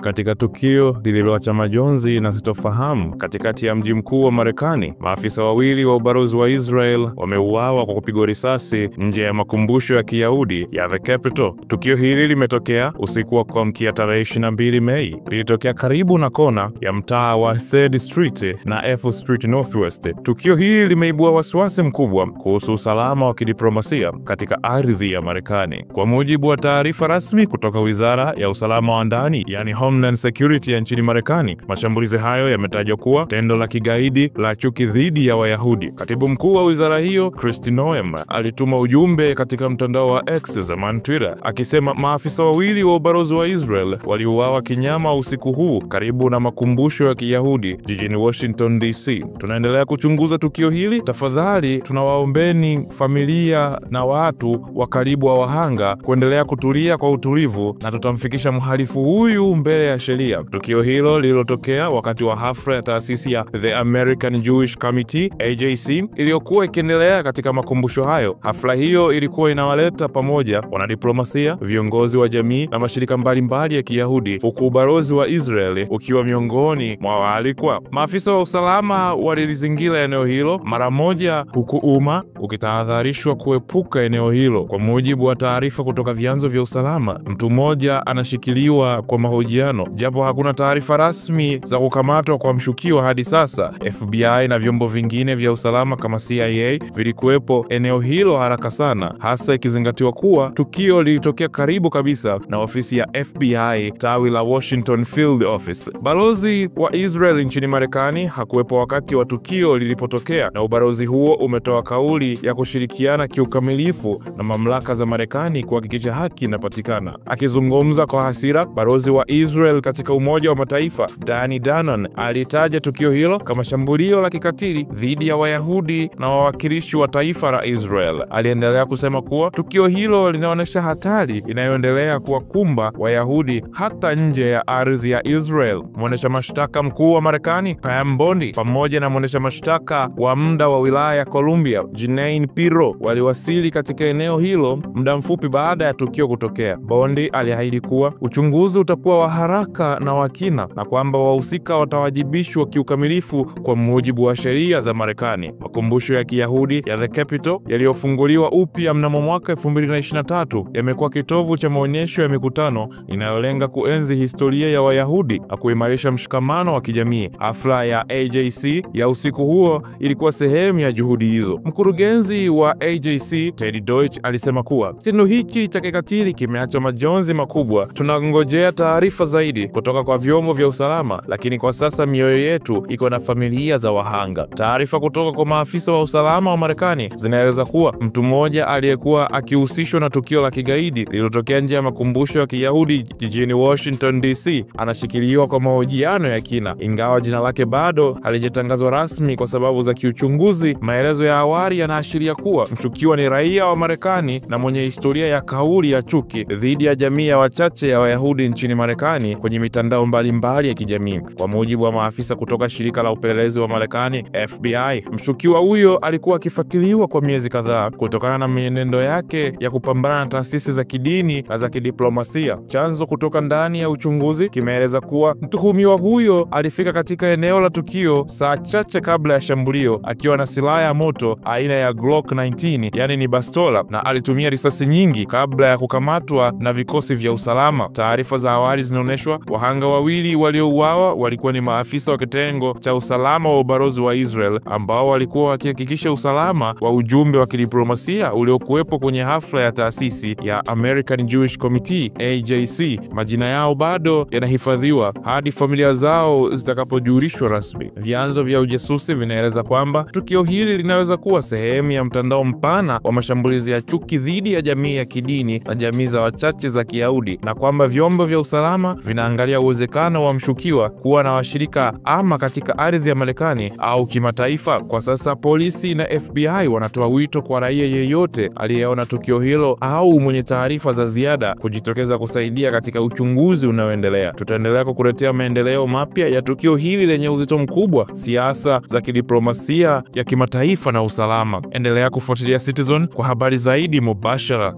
Katika tukio lililoacha majonzi na sitofahamu katikati ya mji mkuu wa Marekani, maafisa wawili wa ubalozi wa Israel wameuawa kwa kupigwa risasi nje ya makumbusho ya Kiyahudi ya The Capitol. Tukio hili limetokea usiku wa kuamkia tarehe 22 Mei. Lilitokea karibu na kona ya mtaa wa 3rd Street na F Street Northwest. Tukio hili limeibua wasiwasi mkubwa kuhusu usalama wa kidiplomasia katika ardhi ya Marekani. Kwa mujibu wa taarifa rasmi kutoka Wizara ya Usalama wa Ndani, yani Homeland Security ya nchini Marekani, mashambulizi hayo yametajwa kuwa tendo la kigaidi la chuki dhidi ya Wayahudi. Katibu mkuu wa wizara hiyo, Kristi Noem, alituma ujumbe katika mtandao wa X, zamani Twitter, akisema maafisa wawili wa ubalozi wa Israel waliuawa kinyama usiku huu karibu na makumbusho ya Kiyahudi jijini Washington DC. Tunaendelea kuchunguza tukio hili. Tafadhali tunawaombeni familia na watu wa karibu wa wahanga kuendelea kutulia kwa utulivu, na tutamfikisha mhalifu huyu mbele ya sheria. Tukio hilo lililotokea wakati wa hafla ya taasisi ya The American Jewish Committee AJC iliyokuwa ikiendelea katika makumbusho hayo. Hafla hiyo ilikuwa inawaleta pamoja wanadiplomasia, viongozi wa jamii na mashirika mbalimbali ya Kiyahudi, huku ubalozi wa Israeli ukiwa miongoni mwa waalikwa. Maafisa wa usalama walilizingira eneo hilo mara moja, huku umma ukitahadharishwa kuepuka eneo hilo. Kwa mujibu wa taarifa kutoka vyanzo vya usalama, mtu mmoja anashikiliwa kwa mahojiano, japo hakuna taarifa rasmi za kukamatwa kwa mshukiwa hadi sasa. FBI na vyombo vingine vya usalama kama CIA vilikuwepo eneo hilo haraka sana, hasa ikizingatiwa kuwa tukio lilitokea karibu kabisa na ofisi ya FBI tawi la Washington Field Office. Balozi wa Israel nchini Marekani hakuwepo wakati wa tukio lilipotokea, na ubalozi huo umetoa kauli ya kushirikiana kiukamilifu na mamlaka za Marekani kuhakikisha haki inapatikana. Akizungumza kwa hasira, balozi wa Israel katika Umoja wa Mataifa, Danny Danon, alitaja tukio hilo kama shambulio la kikatili dhidi ya Wayahudi na wawakilishi wa taifa la Israel. Aliendelea kusema kuwa tukio hilo linaonyesha hatari inayoendelea kuwakumba Wayahudi hata nje ya ardhi ya Israel. Mwendesha mashtaka mkuu wa Marekani, Pam Bondi, pamoja na mwendesha mashtaka wa muda wa wilaya ya Columbia, Jeanine Pirro, waliwasili katika eneo hilo muda mfupi baada ya tukio kutokea. Bondi aliahidi kuwa uchunguzi utakuwa wa haraka na wa kina, na kwamba wahusika watawajibishwa kiukamilifu kwa mujibu wa sheria za Marekani. Makumbusho ya Kiyahudi ya The Capitol yaliyofunguliwa upya mnamo mwaka 2023 yamekuwa kitovu cha maonyesho ya mikutano inayolenga kuenzi historia ya Wayahudi na kuimarisha mshikamano wa kijamii. Hafla ya AJC ya usiku huo ilikuwa sehemu ya juhudi hizo. Mkurugenzi wa AJC, Ted Deutsch, alisema kuwa kitendo hiki cha kikatili kimeacha majonzi makubwa. Tunangojea taarifa zaidi kutoka kwa vyombo vya usalama, lakini kwa sasa mioyo yetu iko na familia za wahanga. Taarifa kutoka kwa maafisa wa usalama wa Marekani zinaeleza kuwa mtu mmoja aliyekuwa akihusishwa na tukio la kigaidi lililotokea nje ya makumbusho ya Kiyahudi jijini Washington DC anashikiliwa kwa mahojiano ya kina, ingawa jina lake bado halijatangazwa rasmi kwa sababu za kiuchunguzi. Maelezo ya awali yanaashiria kuwa mshukiwa ni raia wa Marekani na mwenye historia ya kauli ya chuki dhidi ya jamii ya wachache ya Wayahudi nchini Marekani kwenye mitandao mbalimbali ya kijamii. Kwa mujibu wa maafisa kutoka shirika la upelelezi wa Marekani FBI, mshukiwa huyo alikuwa akifuatiliwa kwa miezi kadhaa kutokana na mienendo yake ya kupambana na taasisi za kidini na za kidiplomasia. Chanzo kutoka ndani ya uchunguzi kimeeleza kuwa mtuhumiwa huyo alifika katika eneo la tukio saa chache kabla ya shambulio akiwa na silaha ya moto aina ya Glock 19, yani ni bastola, na alitumia risasi nyingi kabla ya kukamatwa na vikosi vya usalama. Taarifa za awali zinaonyesha wahanga wawili waliouawa walikuwa ni maafisa wa kitengo cha usalama wa ubalozi wa Israel ambao walikuwa wakihakikisha usalama wa ujumbe wa kidiplomasia uliokuwepo kwenye hafla ya taasisi ya American Jewish Committee AJC. Majina yao bado yanahifadhiwa hadi familia zao zitakapojulishwa rasmi. Vyanzo vya ujasusi vinaeleza kwamba tukio hili linaweza kuwa sehemu ya mtandao mpana wa mashambulizi ya chuki dhidi ya jamii ya kidini na jamii za wachache za Kiyahudi, na kwamba vyombo vya usalama vinaangalia uwezekano wa mshukiwa kuwa na washirika ama katika ardhi ya Marekani au kimataifa. Kwa sasa polisi na FBI wanatoa wito kwa raia yeyote aliyeona tukio hilo au mwenye taarifa za ziada kujitokeza kusaidia katika uchunguzi unaoendelea. Tutaendelea kukuletea maendeleo mapya ya tukio hili lenye uzito mkubwa, siasa za kidiplomasia ya kimataifa na usalama. Endelea kufuatilia Citizen kwa habari zaidi mubashara.